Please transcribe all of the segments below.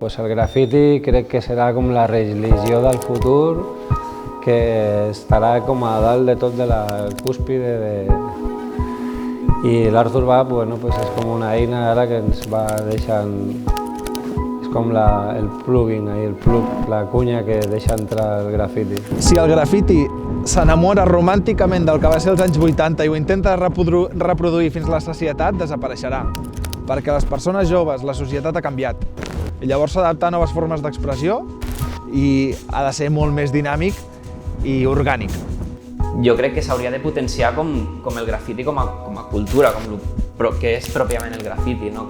Pues el grafiti crec que serà com la religió del futur, que estarà com a dalt de tot de la cúspide i l'art urbà és com una eina ara que ens va deixant, és com el plugin, la cunya que deixa entrar el grafiti. Si el grafiti s'enamora romànticament del que va ser als anys 80 i ho intenta reproduir fins a la sacietat, desapareixerà, perquè les persones joves, la societat ha canviat, i llavors s'ha d'adaptar a noves formes d'expressió i ha de ser molt més dinàmic i orgànic. Jo crec que s'hauria de potenciar com el grafiti com a cultura, que és pròpiament el grafiti, no?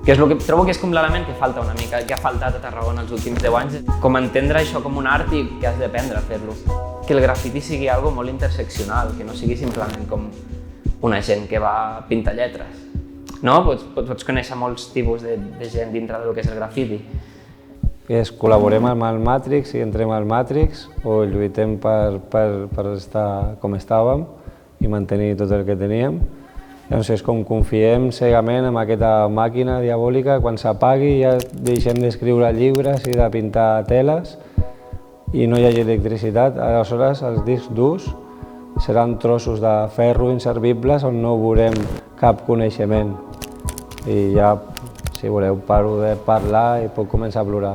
Que és el que trobo que és com l'element que falta una mica, que ha faltat a Tarragona els últims 10 anys, com entendre això com un art i que has d'aprendre a fer-lo. Que el grafiti sigui algo molt interseccional, que no sigui simplement com una gent que va a pintar lletres. No? Pots conèixer molts tipus de gent dintre del que és el grafiti. Col·laborem amb el Matrix i entrem al Matrix o lluitem per estar com estàvem i mantenir tot el que teníem. Llavors és com confiem cegament en aquesta màquina diabòlica, quan s'apagui ja deixem d'escriure llibres i de pintar teles i no hi hagi electricitat. Aleshores els discs durs seran trossos de ferro inservibles on no veurem cap coneixement. I ja, si voleu, paro de parlar i puc començar a plorar.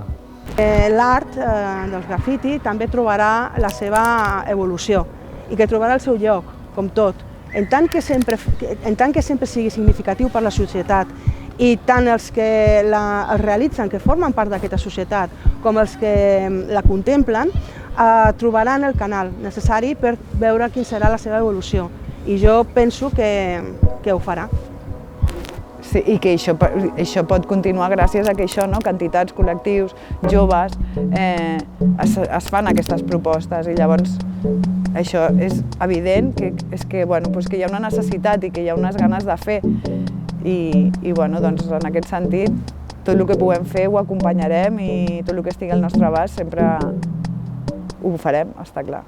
L'art del grafiti també trobarà la seva evolució i que trobarà el seu lloc, com tot. En tant que sempre sigui significatiu per la societat i tant els que el realitzen, que formen part d'aquesta societat, com els que la contemplen, trobaran el canal necessari per veure quina serà la seva evolució. I jo penso que ho farà. Sí, i que això pot continuar gràcies a que entitats, col·lectius, joves, es fan aquestes propostes i llavors això és evident que hi ha una necessitat i que hi ha unes ganes de fer i en aquest sentit tot el que puguem fer ho acompanyarem i tot el que estigui al nostre abast sempre ho farem, està clar.